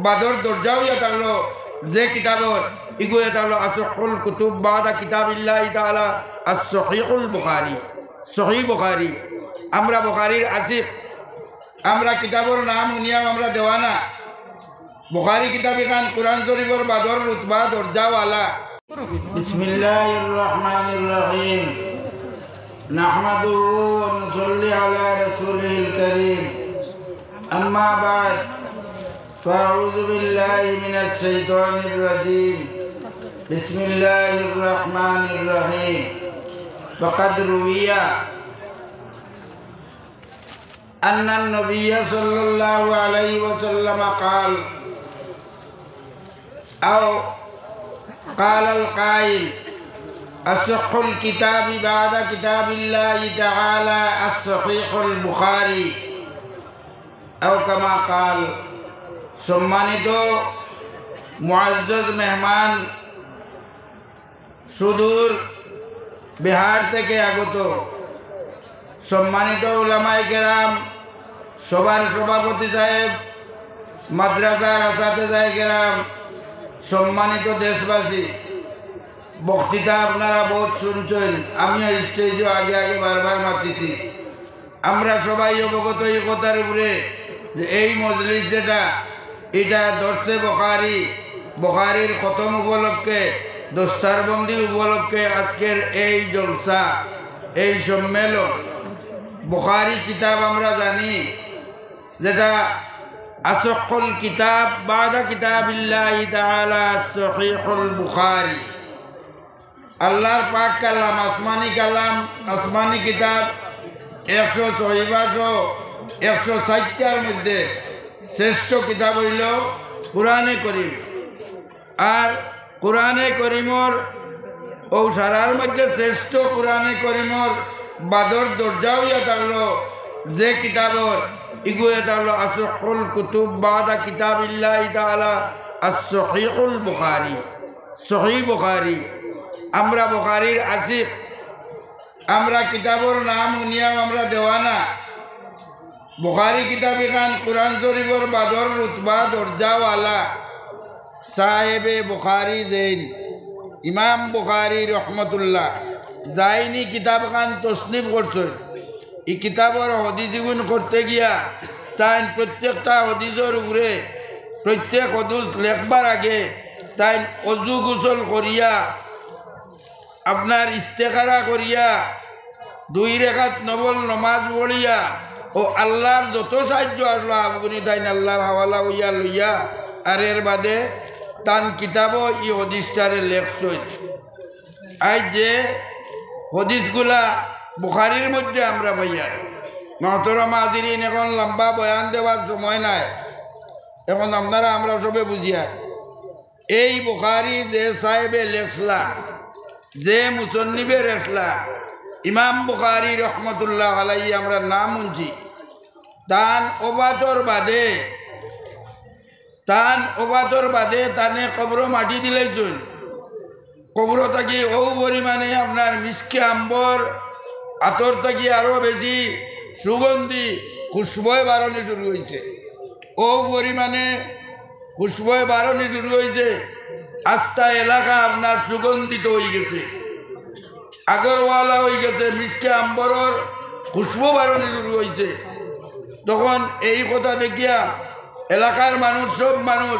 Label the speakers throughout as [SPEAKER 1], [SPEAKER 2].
[SPEAKER 1] বাদর দরজাও ইয়া থাকলো যে কিতাবর ইগুয়া থাকলো আসহুল কুতুব বাদা কিতাবিল্লাহি তাআলা as-সহিহুল বুখারী সহিহ বুখারী। আমরা বুখারীর আশিক, আমরা কিতাবর নাম উনিয়াও আমরা দেওয়ানা। বুখারী কিতাব খান কুরআন শরীফর বাদর রুতবা দরজাওয়ালা। বিসমিল্লাহির রহমানির রহিম। নাহমাদুহু ওয়া নুসাল্লি আলা রাসূলিল কারীম। আম্মা বা'দ। فأعوذ بالله من الشيطان الرجيم. بسم الله الرحمن الرحيم. وقد روي أن النبي صلى الله عليه وسلم قال أو قال القائل أصح الكتاب بعد كتاب الله تعالى الصحيح البخاري أو كما قال। সম্মানিত মুআজ্জাজ মেহমান, সুদূর বিহার থেকে আগত সম্মানিত উলামায়ে কেরাম, সবার সভাপতি সাহেব, মাদ্রাসার আসাতেজায়ে কেরাম, সম্মানিত দেশবাসী, বক্তৃতা আপনারা বহুত শুনছেন। আমিও স্টেজে আগে আগে বারবার মাতিছি। আমরা সবাই অবগত এই কথার উপরে যে এই মজলিস যেটা, এটা দর্শে বুখারী, বুখারীর খতম উপলক্ষে, দস্তারবন্দি উপলক্ষে আজকের এই জলসা, এই সম্মেলন। বুখারী কিতাব আমরা জানি যেটা আসহুল কিতাব বাদা কিতাবিল্লাহি তাআলা সহিহুল বুখারী। আল্লাহর পাক কালাম, আসমানি কালাম, আসমানি কিতাব 160টার মধ্যে শ্রেষ্ঠ কিতাব হইল কুরআনে করিম। আর কুরআনে করিমর ও সারার মধ্যে শ্রেষ্ঠ কুরআনে করিমর বাদর দরজা হইয়া থাকলো যে কিতাবর ইগুয়া থাকলো আসহুল কুতুব বাদা কিতাবিল্লাহি তাআলা as-সহিহুল বুখারী সহিহ বুখারী। আমরা বুখারীর আশিক, আমরা কিতাবর নাম উনিয়াও আমরা দেওয়ানা। বুখারী কিতাব খান কুরআন শরীফর বাদর রুতবা দরজাওয়ালা সাহেবে বুখারী জৈন ইমাম বুখারী রহমতুল্লাহ জাইনি কিতাব খান তসনিফ করছেন। এই কিতাবর হদিস গুণ করতে গিয়া তাই প্রত্যেকটা হদিসের উপরে প্রত্যেক হদিস লেখবার আগে তাই অজু গোসল করিয়া আপনার ইস্তেখারা করিয়া 2 রাকাত নফল নামাজ পড়িয়া ও আল্লাহর যত সাহায্য আসলো আপনি তাই আল্লাহর হাওয়ালা হইয়া লইয়া আর এর বাদে তান কিতাবও এই হদিসটারে লেখছই। আজ যে হদিসগুলা বুখারীর মধ্যে আমরা পাইয়া, মহতরম হাজিরিন, এখন লম্বা বয়ান দেওয়ার সময় নাই। এখন আপনারা আমরা সবে বুঝিয়া এই বুখারী যে সাহেবে লেখলা, যে মুসন্নিফে লেখলা ইমাম বুখারী রহমতুল্লাহ আলাইহি, আমরা নাম শুনছি। তান ওবাতর বাদে তানে কবর মাটি দিলেছেন। কবর থাকি ও পরিমাণে আপনার মিসকে আম্বর আতর থাকি আরও বেশি সুগন্ধি খুশবয় বাড়ানো শুরু হয়েছে। ও পরিমাণে খুশবয় বাড়ানো শুরু হয়েছে, আস্থা এলাকা আপনার সুগন্ধিত হয়ে গেছে, আগরওয়ালা হয়ে গেছে, মিসকে আম্বরের খুশবু বাড়ানো শুরু হয়েছে। তখন এই কথা দেখিয়া এলাকার মানুষ, সব মানুষ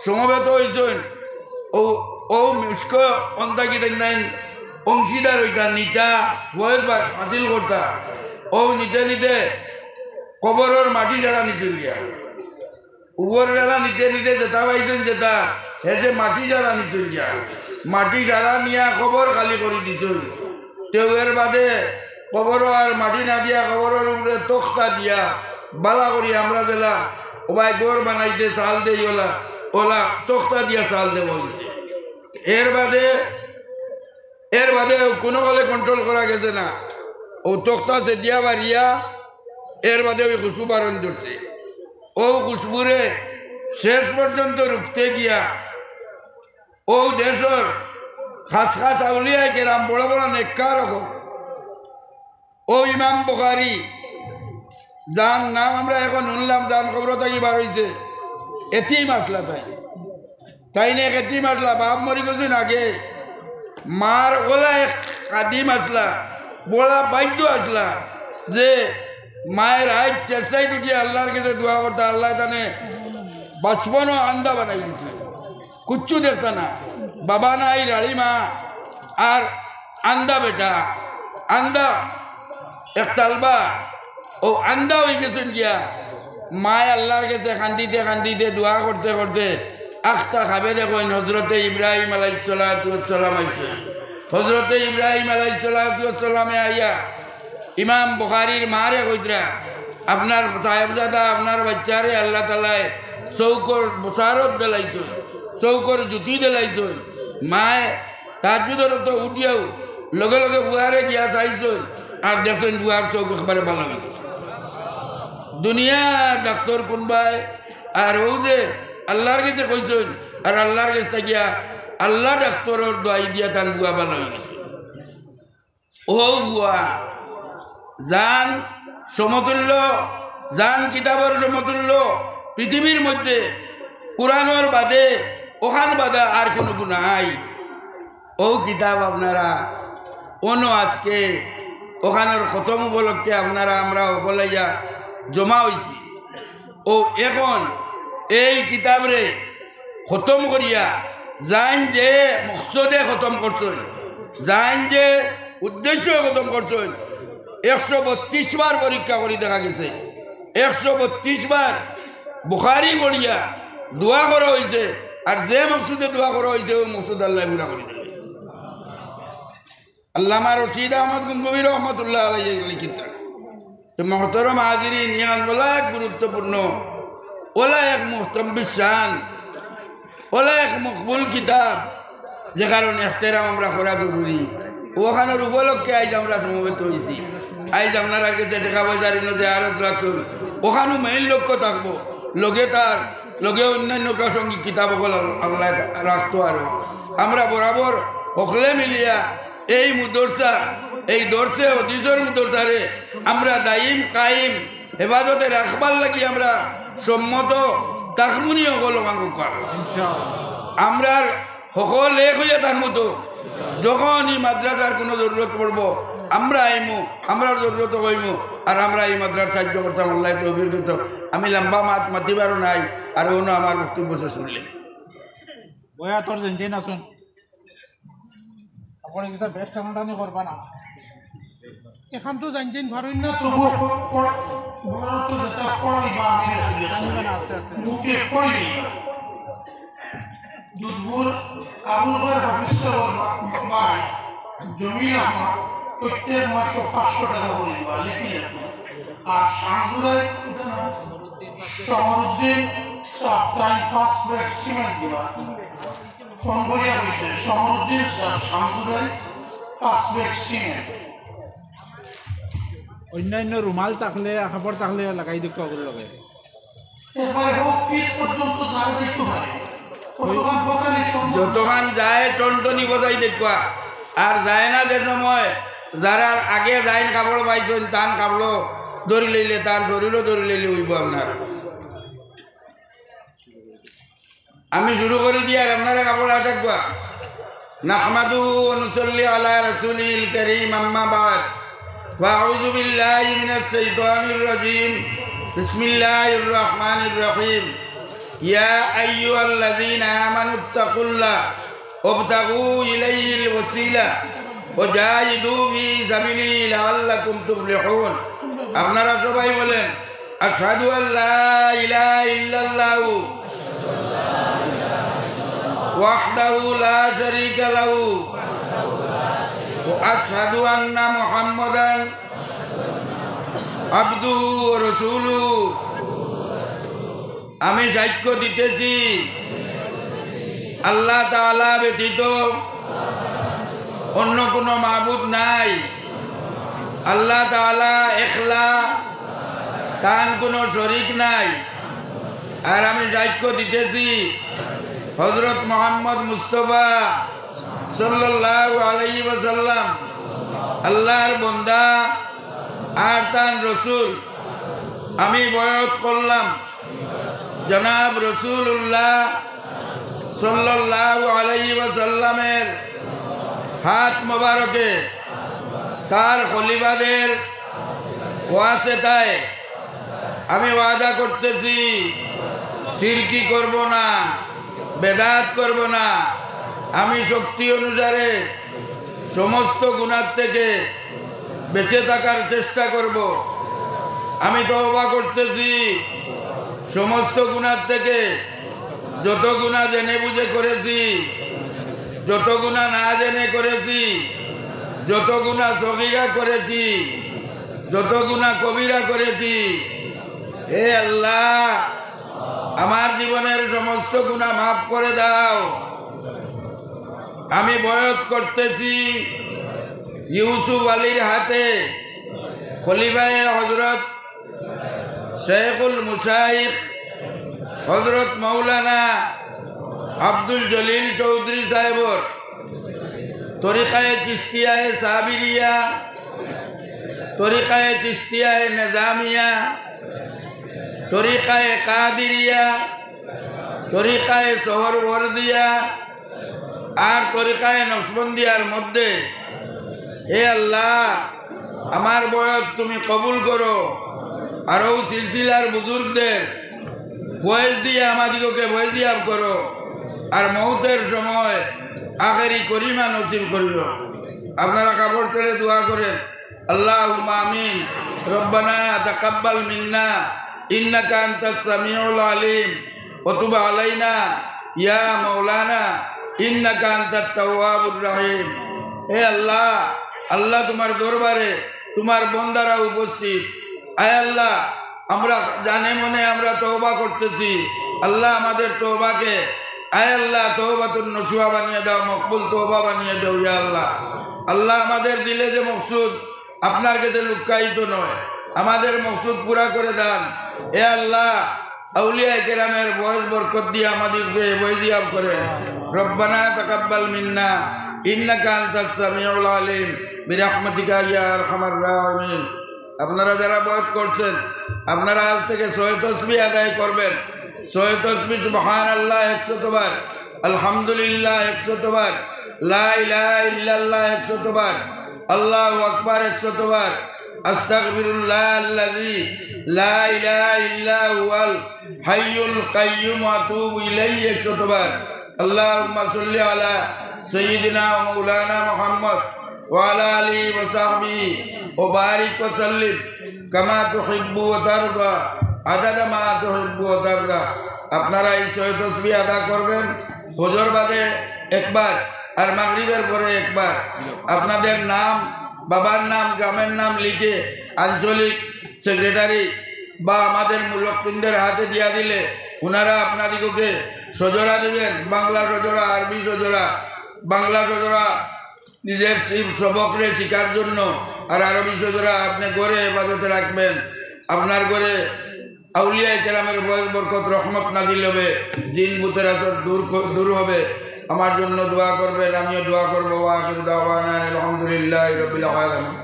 [SPEAKER 1] সমবেত হয়েছেন। ও মিসক অন্তাকি দেখেন অংশীদার হইতা, নিতা বয়স হাসিল করতা। ও নিতে কবরের মাটি যারা নিচুন গিয়া উপরের এলা নিতে যেটা পাইছেন, যেটা হেসে মাটি যারা নিচুন গিয়া মাটি যারা নিয়া কবর খালি করে দিছেন। তেও এর বাদে কবর আর মাটি না দিয়া কবরের উপরে তক্তা দিয়া বালা করি আমরা জেলা ওবাই গোর বানাইতে চাল দেই, ওলা তক্তা দিয়া চাল দেব হয়েছে। এর বাদে কোনো বলে কন্ট্রোল করা গেছে না। ও তক্তা সে দিয়া বাড়িয়া এর বাদে ওই খুশবু বারণ ধরছে। ও খুশবুরে শেষ পর্যন্ত রুখতে গিয়া ও দেশের খাস খাস আউলিয়া কেরাম, বড় বড় নেককার রকম ও ইমাম বুখারী যার নাম আমরা এখন শুনলাম, যান খবর থাকি বার হয়েছে, এতিম আসলা তাই না এক এতিম আসলা বাপ মরি গেছেন আগে মার ওলা এক কাদিম আসলা বলা বাধ্য আসলা যে মায়ের আজ চেষ্টাই উঠিয়ে আল্লাহর কাছে দোয়া করতে আল্লাহ তানে বাঁচপনও আন্দা বানাই দিছে কুচ্ছু দেখতা না বাবা নাই রাড়ি মা আর আন্দা বেটা আন্দা এক তালবা ও আন্দা হয়ে গেছেন গিয়া মায় আল্লাহর কাছে কান্দিতে কান্দিতে দোয়া করতে করতে আখটা খাবে দেখেন হজরতে ইব্রাহিম আলাইসালাম আইছে হজরতে ইব্রাহিম আলাইসালামে আইয়া ইমাম বুখারীর মারে কইতরা আপনার সাহেবজাদা আপনার বাচ্চারে আল্লাহ তালায় চৌকর মোশারত দিলাইছ চৌকর জুতি দিলাইছ মায় তাজুদর তো উঠিয়াও লগে লগে বুয়ারে গিয়া চাইছ আর দেখছেন বুয়ার চৌক একবারে ভালো দুনিয়া ডাক্তার কোনবাই আর ও যে আল্লাহর কাছে কইছেন আর আল্লাহর কাছে গিয়া আল্লাহ ডাক্তারের দোয়াই দিয়া তান বুয়া ভালো হয়ে গেছে ও বুয়া জান সমতুল্য জান কিতাবের সমতুল্য পৃথিবীর মধ্যে কোরআনের বাদে ওখান বাদে আর কোনো নাই ও কিতাব আপনারা অন্য আজকে ওখানের খতম উপলক্ষে আপনারা আমরা ওপলাইয়া জমা হয়েছি ও এখন এই কিতাবরে খতম করিয়া জান যে মকসদে খতম করছেন জান যে উদ্দেশ্য খতম করছেন 132 বার পরীক্ষা করে দেখা গেছে 132 বার বুখারি পড়িয়া দোয়া করা হয়েছে আর যে মকসুদে দোয়া করা হয়েছে ওই মকসুদ আল্লাহ পুরা করে দিল আল্লামা রশিদ আহমদ গঙ্গোবী রহমতুল্লাহ আলাইহি লিখিত তো মোহতরম হাজিরিন ইয়ান বলা এক গুরুত্বপূর্ণ ওলা এক মুহতম্বিস শান ওলা এক মকবুল কিতাব যে কারণে ইহতেরাম আমরা করা জরুরি ওখানের উপলক্ষে আজ আমরা সমবেত হয়েছি আজ আপনারা কাছে টাকা পয়সার ইনতে আরো রাখুন ওখানেও মেইন লক্ষ্য থাকবো লগে তার লগে অন্যান্য প্রাসঙ্গিক কিতাব আল্লাহ রাখতো আরো আমরা বরাবর হকলে মিলিয়া এই মুদরসা এই দর্শে হদিসের মুদরসারে আমরা দায়িম কায়েম হেফাজতে রাখবার লাগি আমরা সম্মত তাকমুনি হকল আমরা সকল এক হইয়া থাকমতো যখন এই মাদ্রাসার কোনো জরুরত পড়ব আমরা আইমু আমরা জরুরত হইমু আর আমরা এই মাদ্রাসার সাহায্য করতাম আল্লাহ তো অভিজ্ঞত আমি লম্বা মাত মাতিবারও নাই আর অন্য আমার বক্তব্য শেষ শুনলেছি
[SPEAKER 2] বয়া তোর জেন আসুন আপনি কিছু বেস্ট টানাটানি করবা না
[SPEAKER 3] এখান তো জানতেন ভারণ না তো তো যেটা পড়াইবা আমি
[SPEAKER 2] আস্তে আস্তে
[SPEAKER 3] মুখে পড়ি দুধপুর আবুলবার হাফিজ ভাই জমিন আমার প্রত্যেক মাসে 500 টাকা করিবা লিখি আর শামসুরাই সমরুদ্দিন সপ্তাহে ফার্স্ট ব্রেক সিমেন্ট দিবা ফোন করিয়া বসে সমরুদ্দিন শামসুরাই ফার্স্ট ব্রেক সিমেন্ট
[SPEAKER 2] অন্যান্য রুমাল থাকলে কাপড় থাকলে লাগাই দিতে হবে লগে
[SPEAKER 3] এবারে অফিস পর্যন্ত না দেখতে পারে
[SPEAKER 1] যতক্ষণ যায় টনটনি বজাই দেখবা আর যায় না যে সময় যারা আগে যায় কাপড় পাইছেন তান কাপড় ধরি লইলে তান শরীরও ধরি লইলে হইব আপনার আমি শুরু করে দিয়ে আর আপনারা কাপড় আটাকবা নাহমাদু ওয়া নুসাল্লি আলা রাসূলিল কারীম আম্মা বাদ ফাআউযু বিল্লাহি মিনাশ শাইতানির রাজীম বিসমিল্লাহির রহমানির রহিম يا أيها الذين آمنوا اتقوا الله وابتغوا إليه الوسيلة وجاهدوا في سبيله لعلكم تفلحون আপনারা সবাই বলেন আশহাদু আল্লা ইলাহা ইল্লাল্লাহু ওয়াহদাহু লা শারীকা লাহু ওয়া আশহাদু আন্না মুহাম্মাদান আবদুহু ওয়া রাসূলুহু আমি সাক্ষ্য দিতেছি আল্লাহ তাআলা ব্যতীত অন্য কোনো মাবুদ নাই আল্লাহ তাআলা একলা তার কোনো শরীক নাই আর আমি সাক্ষ্য দিতেছি হযরত মুহাম্মদ মুস্তাফা সাল্লাল্লাহু আলাইহি ওয়াসাল্লাম আল্লাহর বান্দা আর তার রাসূল আমি বয়াত করলাম জনাব রসুল্লাহ সাল্লাল্লাহু আলাইহি ওয়াসাল্লামের হাত মোবারকে তার খলিফাদের ওয়াসিতায় আমি ওয়াদা করতেছি শিরকি করব না, বেদাত করব না। আমি শক্তি অনুসারে সমস্ত গুনাহ থেকে বেঁচে থাকার চেষ্টা করব। আমি তওবা করতেছি সমস্ত গুনাহ থেকে, যত গুনাহ জেনে বুঝে করেছি, যত গুনাহ না জেনে করেছি, যত গুনাহ সগীরা করেছি, যত গুনাহ কবিরা করেছি, হে আল্লাহ আমার জীবনের সমস্ত গুনাহ মাফ করে দাও। আমি বয়াত করতেছি ইউসুফ আলীর হাতে খলিফায়ে হযরত শেখুল মুশাইখ হযরত মাওলানা আব্দুল জলিল চৌধুরী সাহেবর তরিকায়ে চিশতিয়ায়ে সাবিরিয়া, তরিকায়ে চিশতিয়ায়ে নিজামিয়া, তরিকায়ে কাদিরিয়া, তরিকায়ে সোহরওয়ার্দিয়া আর তরিকায়ে নকশবন্দিয়ার মধ্যে হে আল্লাহ আমার বয়স তুমি কবুল করো। আরও সিলসিলার বুজুর্গদের ফয়েজ দিয়ে আমাদিগকে ফয়েজিয়াব করো। আর মৌতের সময় আখেরি করিমা নসিব করিও। আপনারা কাপড় ছেড়ে দোয়া করেন, আল্লাহুম্মা আমিন। রব্বানা তাকাব্বাল মিন্না ইন্নাকা আনতাস সামিউল আলিম ওয়া তুব আলাইনা ইয়া মাওলানা ইন্নাকা আনতাত তাওয়াবুর রহিম। হে আল্লাহ, আল্লাহ তোমার দরবারে তোমার বন্দারা উপস্থিত। আয় আল্লাহ আমরা জানে মনে আমরা তওবা করতেছি। আল্লাহ আমাদের তওবাকে আয় আল্লাহ তওবাতুন নসুহা বানিয়ে দাও, মকবুল তওবা বানিয়ে দাও ইয়া আল্লাহ। আল্লাহ আমাদের দিলে যে মকসুদ আপনার কাছে লুকায়িত নয়, আমাদের মকসুদ পুরা করে দেন। এ আল্লাহ আউলিয়া কেরামের বয়স বরকত দিয়ে আমাদেরকে ওয়াজিয়াব করেন। রব্বানা তাকাব্বাল মিন্না ইন্নাকা আনতাস সামিউল আলিম বিরহমাতিকা ইয়া আরহামার রাহিমিন। আপনারা যারা বয়াত করছেন আপনারা আজ থেকে 6 তাসবিহ আদায় করবেন। 6 তাসবিহ সুবহানাল্লাহ 100 বার, আলহামদুলিল্লাহ 100 বার, লা ইলাহা ইল্লাল্লাহ 100 বার, আল্লাহু আকবার 100 বার, আস্তাগফিরুল্লাহ আল্লাযী লা ইলাহা ইল্লা হুয়াল হাইয়ুল কাইয়্যুম ওয়া আতুবু ইলাইহি 100 বার। আল্লাহুম্মা সাল্লি আলা সাইয়্যিদিনা ওয়া মাওলানা মুহাম্মদ ওয়া আলা আলিহি ওয়া সাহবিহি ওয়া বারিক ওয়া সাল্লিম কামা তুহিব্বু ওয়া তারদা আদাদা মা তুহিব্বু ওয়া তারদা। আপনারা এই 6 তাসবিহ আদা করবেন ফজর বাদে একবার আর মাগরিবের পরে একবার। আপনাদের নাম, বাবার নাম, গ্রামের নাম লিখে আঞ্চলিক সেক্রেটারি বা আমাদের মুলকপিনদের হাতে দিয়া দিলে ওনারা আপনাদিগকে সজরা দেবেন। বাংলা সজরা, আরবি সজরা। বাংলা সজরা নিজের সবকরে শিকার জন্য, আর আরবি সজরা আপনি ঘরে হেফাজতে রাখবেন। আপনার ঘরে আউলিয়া কেরামের বয়স বরকত রহমত নাজিল হবে, জিন ভূতের আসর দূর হবে। আমার জন্য দোয়া করবেন, আমিও দোয়া করবো। আখিরু দাওয়ানা আলহামদুলিল্লাহি রাব্বিল আলামিন।